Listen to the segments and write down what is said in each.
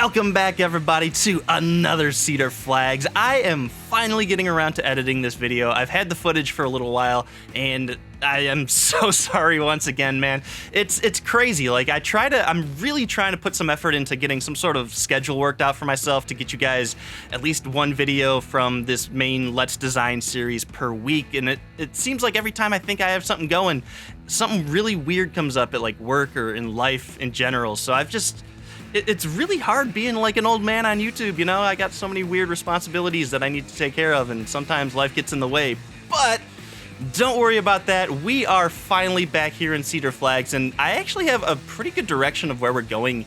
Welcome back, everybody, to another Cedar Flags. I am finally getting around to editing this video. I've had the footage for a little while, and I am so sorry once again, man. It's crazy. Like, I'm really trying to put some effort into getting some sort of schedule worked out for myself to get you guys at least one video from this main Let's Design series per week, and it seems like every time I think I have something going, something really weird comes up at like work or in life in general. So it's really hard being like an old man on YouTube, you know? I got so many weird responsibilities that I need to take care of, and sometimes life gets in the way. But don't worry about that. We are finally back here in Cedar Flags, and I actually have a pretty good direction of where we're going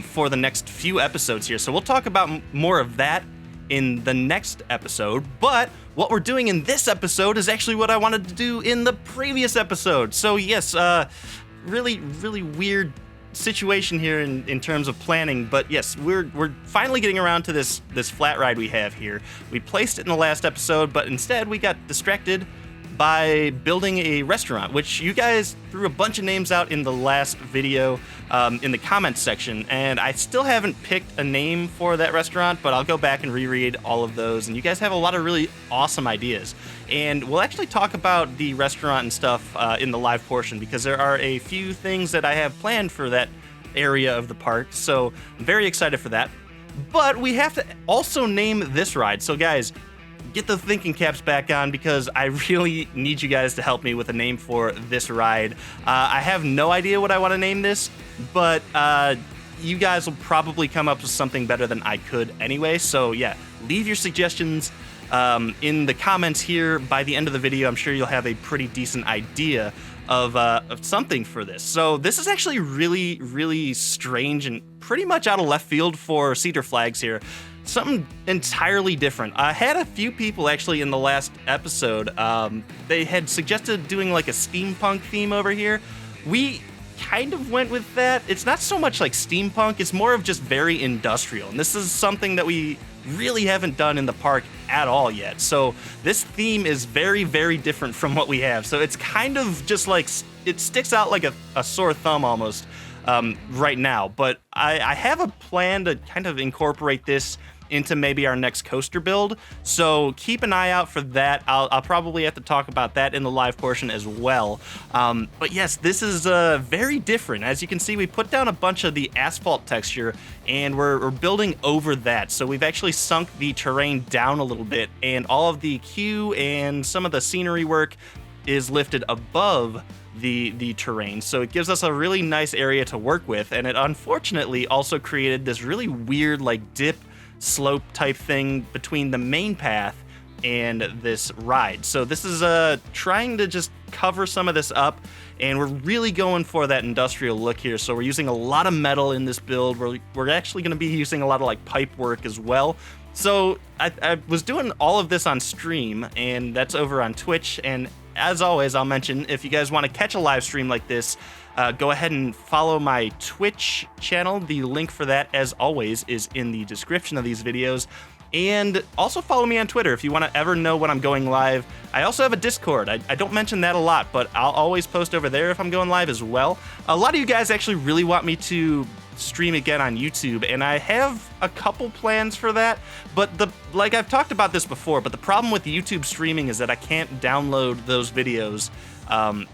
for the next few episodes here. So we'll talk about more of that in the next episode. But what we're doing in this episode is actually what I wanted to do in the previous episode. So yes, really weird situation here in terms of planning, but yes, we're finally getting around to this flat ride we have here. We placed it in the last episode, but instead we got distracted by building a restaurant, which you guys threw a bunch of names out in the last video in the comments section, and I still haven't picked a name for that restaurant, but I'll go back and reread all of those, and you guys have a lot of really awesome ideas. And we'll actually talk about the restaurant and stuff in the live portion, because there are a few things that I have planned for that area of the park, so I'm very excited for that. But we have to also name this ride, so guys, get the thinking caps back on, because I really need you guys to help me with a name for this ride. I have no idea what I want to name this, but you guys will probably come up with something better than I could anyway. So yeah, leave your suggestions in the comments here. By the end of the video, I'm sure you'll have a pretty decent idea of something for this. So this is actually really strange and pretty much out of left field for Cedar Flags here. Something entirely different. I had a few people actually in the last episode, they had suggested doing like a steampunk theme over here. We kind of went with that. It's not so much like steampunk, it's more of just very industrial. And this is something that we really haven't done in the park at all yet. So this theme is very different from what we have. So it's kind of just like, it sticks out like a sore thumb almost right now. But I have a plan to kind of incorporate this into maybe our next coaster build, so keep an eye out for that. I'll probably have to talk about that in the live portion as well. But yes, this is very different. As you can see, we put down a bunch of the asphalt texture, and we're building over that. So we've actually sunk the terrain down a little bit, and all of the queue and some of the scenery work is lifted above the terrain. So it gives us a really nice area to work with, and it unfortunately also created this really weird like dip slope type thing between the main path and this ride. So this is trying to just cover some of this up, and we're really going for that industrial look here. So we're using a lot of metal in this build. We're actually going to be using a lot of like pipe work as well. So I was doing all of this on stream, and that's over on Twitch. And as always, I'll mention, if you guys want to catch a live stream like this, go ahead and follow my Twitch channel. The link for that, as always, is in the description of these videos. And also follow me on Twitter if you want to ever know when I'm going live. I also have a Discord. I don't mention that a lot, but I'll always post over there if I'm going live as well. A lot of you guys actually really want me to stream again on YouTube, and I have a couple plans for that, but like I've talked about this before, but the problem with YouTube streaming is that I can't download those videos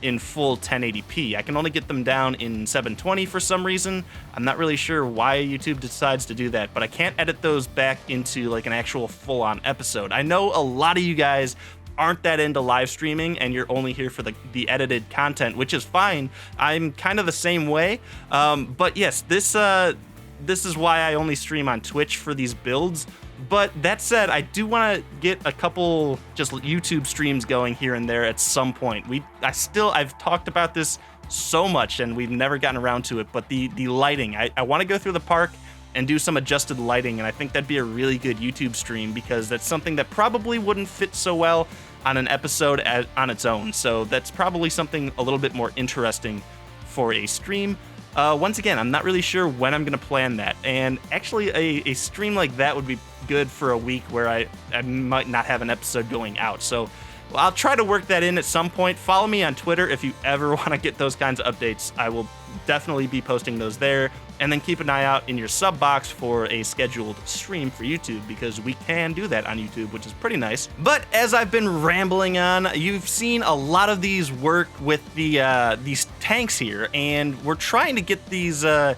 in full 1080p. I can only get them down in 720 for some reason. I'm not really sure why YouTube decides to do that, but I can't edit those back into like an actual full-on episode. I know a lot of you guys aren't that into live streaming, and you're only here for the edited content, which is fine. I'm kind of the same way. But yes, this is why I only stream on Twitch for these builds. But that said, I do want to get a couple just YouTube streams going here and there at some point. I've talked about this so much, and we've never gotten around to it, but the lighting, I want to go through the park and do some adjusted lighting, and I think that'd be a really good YouTube stream, because that's something that probably wouldn't fit so well on an episode on its own. So that's probably something a little bit more interesting for a stream. Once again, I'm not really sure when I'm going to plan that, and actually a stream like that would be good for a week where I might not have an episode going out. So I'll try to work that in at some point. Follow me on Twitter if you ever want to get those kinds of updates. I will definitely be posting those there. And then keep an eye out in your sub box for a scheduled stream for YouTube, because we can do that on YouTube, which is pretty nice. But as I've been rambling on, you've seen a lot of these work with these tanks here, and we're trying to get these. I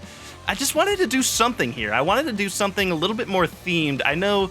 just wanted to do something here. I wanted to do something a little bit more themed. I know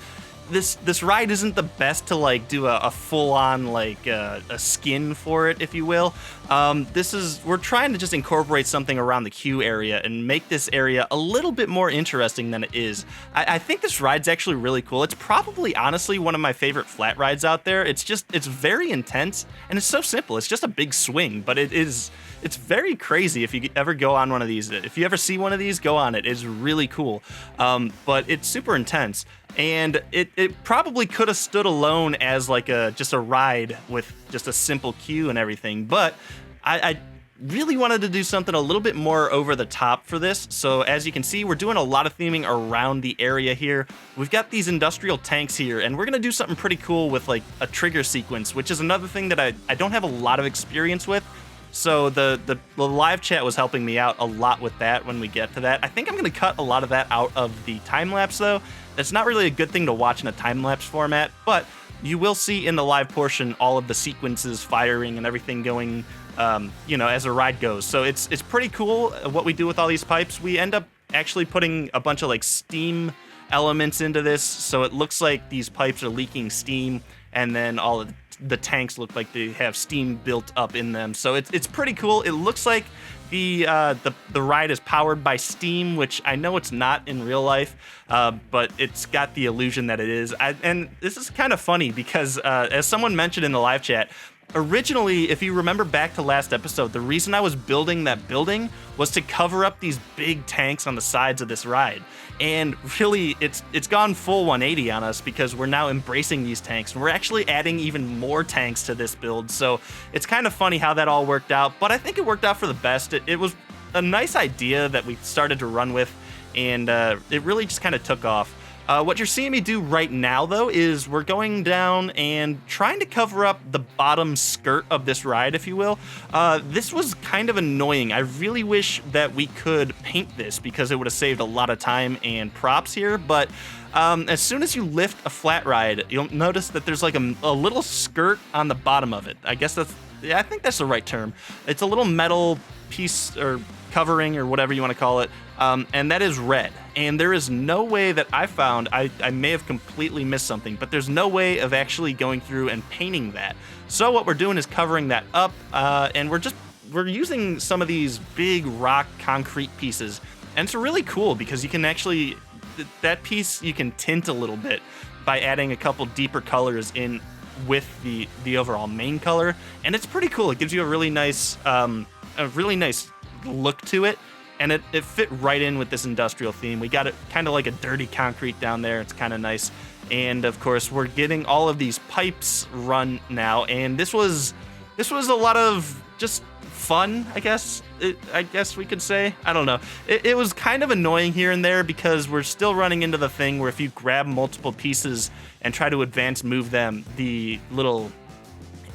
this ride isn't the best to like do a full-on like a skin for it, if you will. We're trying to just incorporate something around the queue area and make this area a little bit more interesting than it is. I think this ride's actually really cool. It's probably honestly one of my favorite flat rides out there. It's very intense, and it's so simple. It's just a big swing, but it's very crazy if you ever go on one of these. If you ever see one of these, go on it. It's really cool. But it's super intense. And it probably could have stood alone as like just a ride with just a simple queue and everything. But I really wanted to do something a little bit more over the top for this. So as you can see, we're doing a lot of theming around the area here. We've got these industrial tanks here, and we're going to do something pretty cool with like a trigger sequence, which is another thing that I don't have a lot of experience with. So the live chat was helping me out a lot with that when we get to that. I think I'm going to cut a lot of that out of the time-lapse, though. It's not really a good thing to watch in a time-lapse format, but you will see in the live portion all of the sequences firing and everything going, as a ride goes. So it's pretty cool what we do with all these pipes. We end up actually putting a bunch of like steam elements into this, so it looks like these pipes are leaking steam, and then all of the tanks look like they have steam built up in them. So it's pretty cool. It looks like the ride is powered by steam, which I know it's not in real life, but it's got the illusion that it is. And this is kind of funny because as someone mentioned in the live chat, originally, if you remember back to last episode, the reason I was building that building was to cover up these big tanks on the sides of this ride. And really, it's gone full 180 on us because we're now embracing these tanks, and we're actually adding even more tanks to this build. So it's kind of funny how that all worked out, but I think it worked out for the best. It was a nice idea that we started to run with, and it really just kind of took off. What you're seeing me do right now, though, is we're going down and trying to cover up the bottom skirt of this ride, if you will. This was kind of annoying. I really wish that we could paint this because it would have saved a lot of time and props here, but as soon as you lift a flat ride, you'll notice that there's like a little skirt on the bottom of it. I think that's the right term. It's a little metal piece or covering or whatever you want to call it, and that is red. And there is no way that I found, I may have completely missed something, but there's no way of actually going through and painting that. So what we're doing is covering that up, and we're using some of these big rock concrete pieces, and it's really cool because you can actually, that piece you can tint a little bit by adding a couple deeper colors in with the overall main color, and it's pretty cool. It gives you a really nice look to it, and it fit right in with this industrial theme. We got it kind of like a dirty concrete down there. It's kind of nice. And of course, we're getting all of these pipes run now, and this was a lot of just fun, I guess we could say. I don't know. It was kind of annoying here and there because we're still running into the thing where if you grab multiple pieces and try to advance move them, the little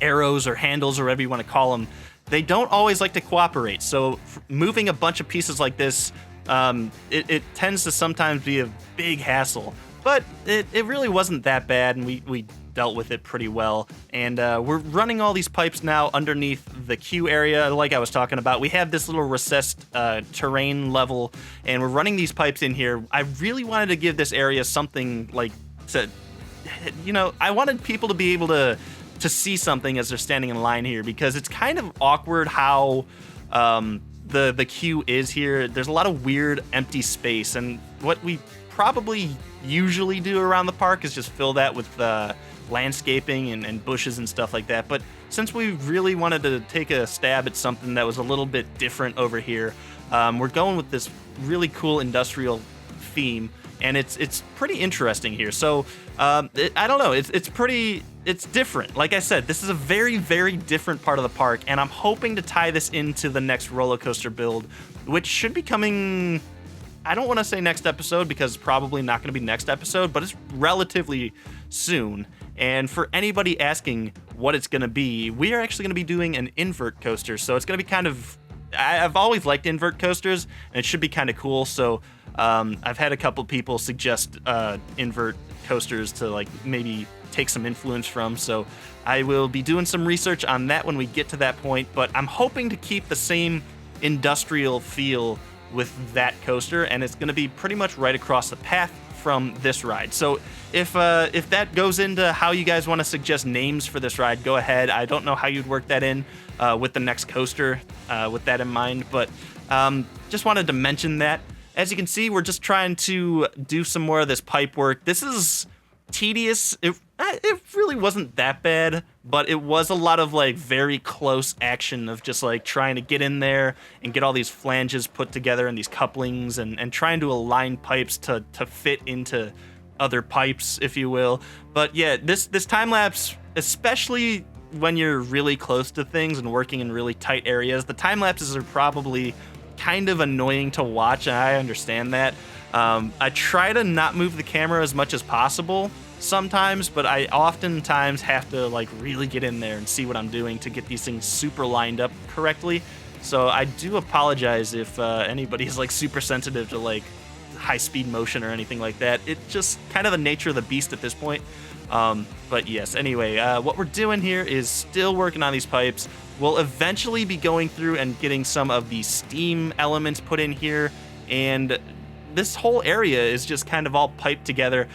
arrows or handles or whatever you want to call them, they don't always like to cooperate. So moving a bunch of pieces like this, it tends to sometimes be a big hassle. But it really wasn't that bad, and we dealt with it pretty well. And we're running all these pipes now underneath the queue area, like I was talking about. We have this little recessed terrain level, and we're running these pipes in here. I really wanted to give this area something like I wanted people to be able to see something as they're standing in line here, because it's kind of awkward how the queue is here. There's a lot of weird empty space, and what we probably usually do around the park is just fill that with landscaping and bushes and stuff like that. But since we really wanted to take a stab at something that was a little bit different over here, we're going with this really cool industrial theme, and it's pretty interesting here. So I don't know, it's different. Like I said, this is a very, very different part of the park, and I'm hoping to tie this into the next roller coaster build, which should be coming, I don't want to say next episode because it's probably not going to be next episode, but it's relatively soon. And for anybody asking what it's going to be, we are actually going to be doing an invert coaster. So it's going to be kind of, I've always liked invert coasters, and it should be kind of cool. So I've had a couple people suggest invert coasters to like maybe take some influence from. So I will be doing some research on that when we get to that point, but I'm hoping to keep the same industrial feel with that coaster, and it's going to be pretty much right across the path from this ride. So if that goes into how you guys want to suggest names for this ride, go ahead. I don't know how you'd work that in with the next coaster with that in mind, but just wanted to mention that. As you can see, we're just trying to do some more of this pipe work. This is tedious. It really wasn't that bad, but it was a lot of like very close action of just like trying to get in there and get all these flanges put together and these couplings and trying to align pipes to fit into other pipes, if you will. But yeah, this time lapse, especially when you're really close to things and working in really tight areas, the time lapses are probably kind of annoying to watch, and I understand that. I try to not move the camera as much as possible sometimes, but I oftentimes have to like really get in there and see what I'm doing to get these things super lined up correctly. So I do apologize if anybody's like super sensitive to like high speed motion or anything like that. It's just kind of the nature of the beast at this point. But yes, anyway, what we're doing here is still working on these pipes. We'll eventually be going through and getting some of the steam elements put in here, and this whole area is just kind of all piped together.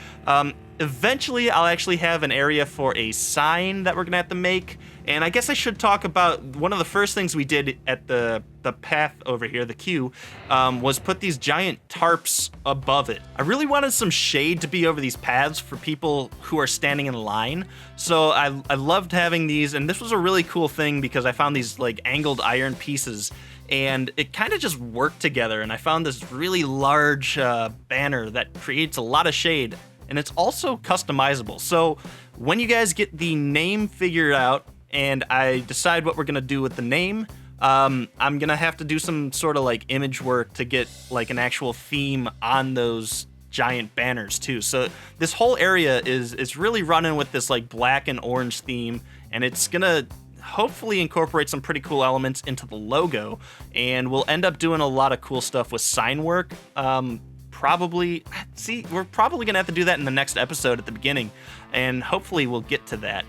Eventually, I'll actually have an area for a sign that we're gonna have to make, and I guess I should talk about one of the first things we did at the path over here, the queue, was put these giant tarps above it. I really wanted some shade to be over these paths for people who are standing in line, so I loved having these, and this was a really cool thing because I found these like angled iron pieces, and it kind of just worked together, and I found this really large banner that creates a lot of shade. And it's also customizable. So when you guys get the name figured out and I decide what we're gonna do with the name, I'm gonna have to do some sort of like image work to get like an actual theme on those giant banners too. So this whole area is really running with this like black and orange theme, and it's gonna hopefully incorporate some pretty cool elements into the logo, and we'll end up doing a lot of cool stuff with sign work. We're probably gonna have to do that in the next episode at the beginning, and hopefully we'll get to that.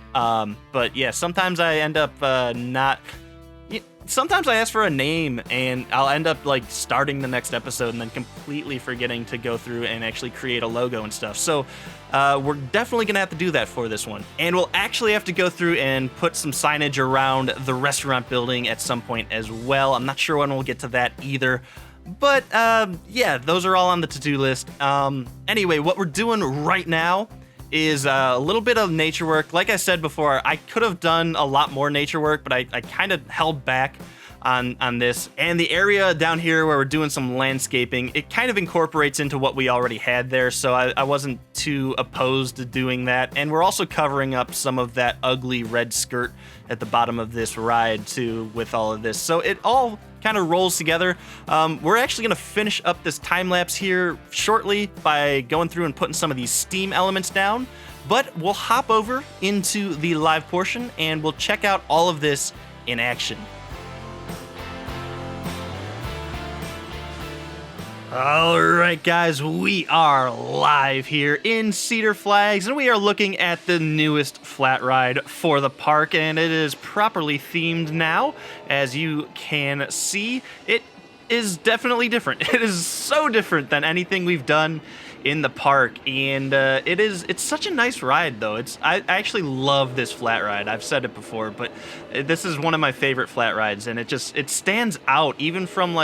But yeah, sometimes I end up sometimes I ask for a name and I'll end up like starting the next episode and then completely forgetting to go through and actually create a logo and stuff. So we're definitely gonna have to do that for this one, and we'll actually have to go through and put some signage around the restaurant building at some point as well. I'm not sure when we'll get to that either. But yeah, those are all on the to-do list. Anyway, what we're doing right now is a little bit of nature work. Like I said before, I could have done a lot more nature work, but I kind of held back on this. And the area down here where we're doing some landscaping, it kind of incorporates into what we already had there, so I wasn't too opposed to doing that. And we're also covering up some of that ugly red skirt at the bottom of this ride too with all of this. So it all kind of rolls together. We're actually going to finish up this time lapse here shortly by going through and putting some of these steam elements down, but we'll hop over into the live portion and we'll check out all of this in action. All right, guys, we are live here in Cedar Flags, and we are looking at the newest flat ride for the park, and it is properly themed now. As you can see, it is definitely different. It is so different than anything we've done in the park, and it's such a nice ride though. I actually love this flat ride. I've said it before, but this is one of my favorite flat rides, and it stands out even from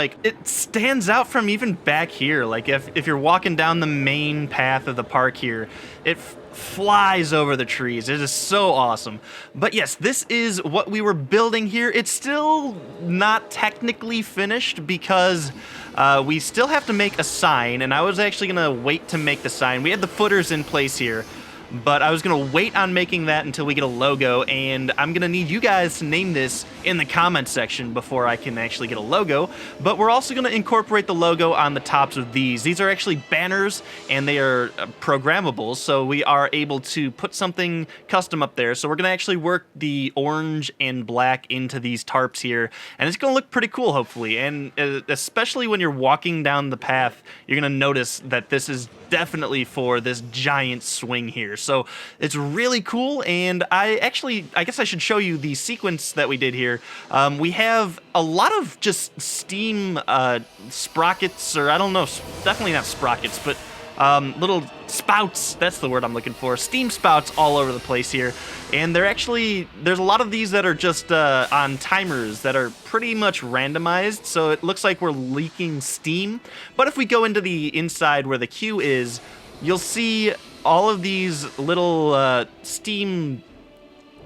even back here. Like if you're walking down the main path of the park here, it flies over the trees. It is so awesome. But yes, this is what we were building here. It's still not technically finished because we still have to make a sign, and I was actually gonna wait to make the sign. We had the footers in place here, but I was gonna wait on making that until we get a logo, and I'm gonna need you guys to name this in the comment section before I can actually get a logo. But we're also gonna incorporate the logo on the tops of these. These are actually banners, and they are programmable, so we are able to put something custom up there. So we're gonna actually work the orange and black into these tarps here, and it's gonna look pretty cool, hopefully. And especially when you're walking down the path, you're gonna notice that this is definitely for this giant swing here. So it's really cool, and I guess I should show you the sequence that we did here. We have a lot of just steam sprockets, or I don't know, definitely not sprockets, but little spouts, that's the word I'm looking for, steam spouts all over the place here. And there's a lot of these that are just on timers that are pretty much randomized, so it looks like we're leaking steam. But if we go into the inside where the queue is, you'll see all of these little steam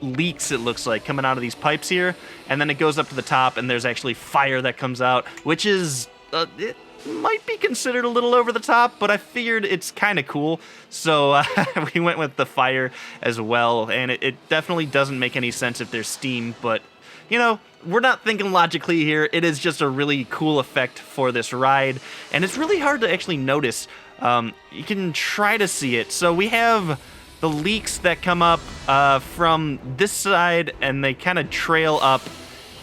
leaks, it looks like, coming out of these pipes here, and then it goes up to the top, and there's actually fire that comes out, which is it might be considered a little over the top, but I figured it's kind of cool, so we went with the fire as well. And it definitely doesn't make any sense if there's steam, but you know, we're not thinking logically here. It is just a really cool effect for this ride, and it's really hard to actually notice. You can try to see it. So we have the leaks that come up from this side, and they kind of trail up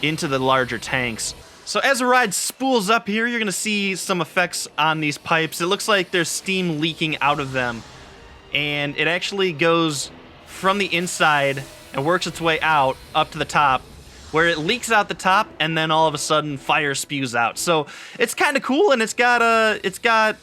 into the larger tanks. So as the ride spools up here, you're going to see some effects on these pipes. It looks like there's steam leaking out of them, and it actually goes from the inside and works its way out up to the top, where it leaks out the top, and then all of a sudden fire spews out. So it's kind of cool, and it's got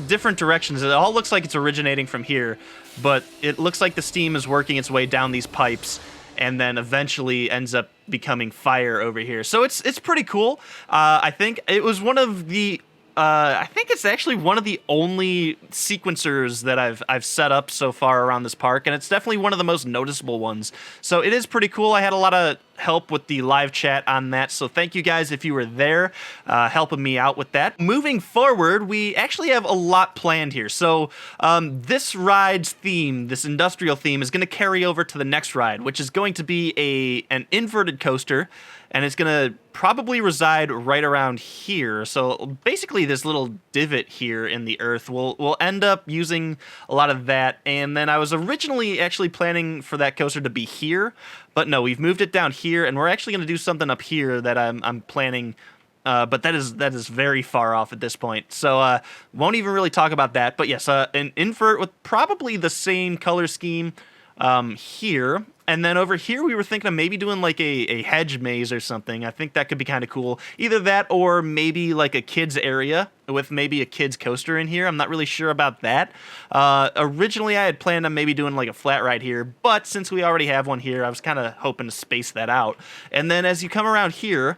different directions. It all looks like it's originating from here, but it looks like the steam is working its way down these pipes, and then eventually ends up becoming fire over here. So it's pretty cool. I think it was one of the I think it's actually one of the only sequencers that I've set up so far around this park, and it's definitely one of the most noticeable ones. So it is pretty cool. I had a lot of help with the live chat on that, so thank you guys if you were there helping me out with that. Moving forward, we actually have a lot planned here. So this ride's theme, this industrial theme, is going to carry over to the next ride, which is going to be an inverted coaster, and it's going to probably reside right around here. So basically this little divot here in the earth, we'll end up using a lot of that. And then I was originally actually planning for that coaster to be here, but no, we've moved it down here, and we're actually going to do something up here that I'm planning, but that is very far off at this point. So won't even really talk about that. But yes, an invert with probably the same color scheme here. And then over here, we were thinking of maybe doing like a hedge maze or something. I think that could be kind of cool. Either that or maybe like a kids area with maybe a kids coaster in here. I'm not really sure about that. Originally, I had planned on maybe doing like a flat ride here, but since we already have one here, I was kind of hoping to space that out. And then as you come around here,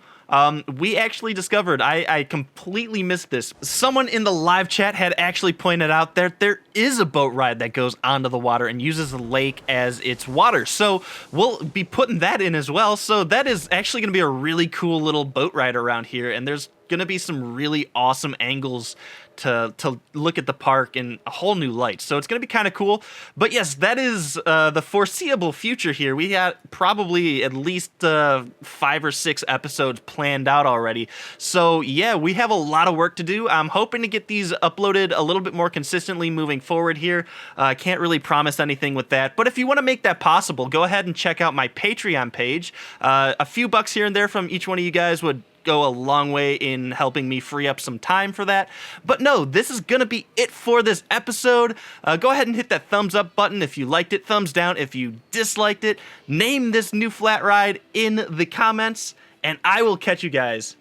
we actually discovered, I completely missed this. Someone in the live chat had actually pointed out that there is a boat ride that goes onto the water and uses the lake as its water. So we'll be putting that in as well. So that is actually going to be a really cool little boat ride around here. And there's going to be some really awesome angles to look at the park in a whole new light. So it's going to be kind of cool. But yes, that is the foreseeable future here. We had probably at least 5 or 6 episodes planned out already. So yeah, we have a lot of work to do. I'm hoping to get these uploaded a little bit more consistently moving forward here. I can't really promise anything with that. But if you want to make that possible, go ahead and check out my Patreon page. A few bucks here and there from each one of you guys would go a long way in helping me free up some time for that. But no, this is gonna be it for this episode. Go ahead and hit that thumbs up button if you liked it, thumbs down if you disliked it. Name this new flat ride in the comments, and I will catch you guys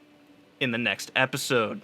in the next episode.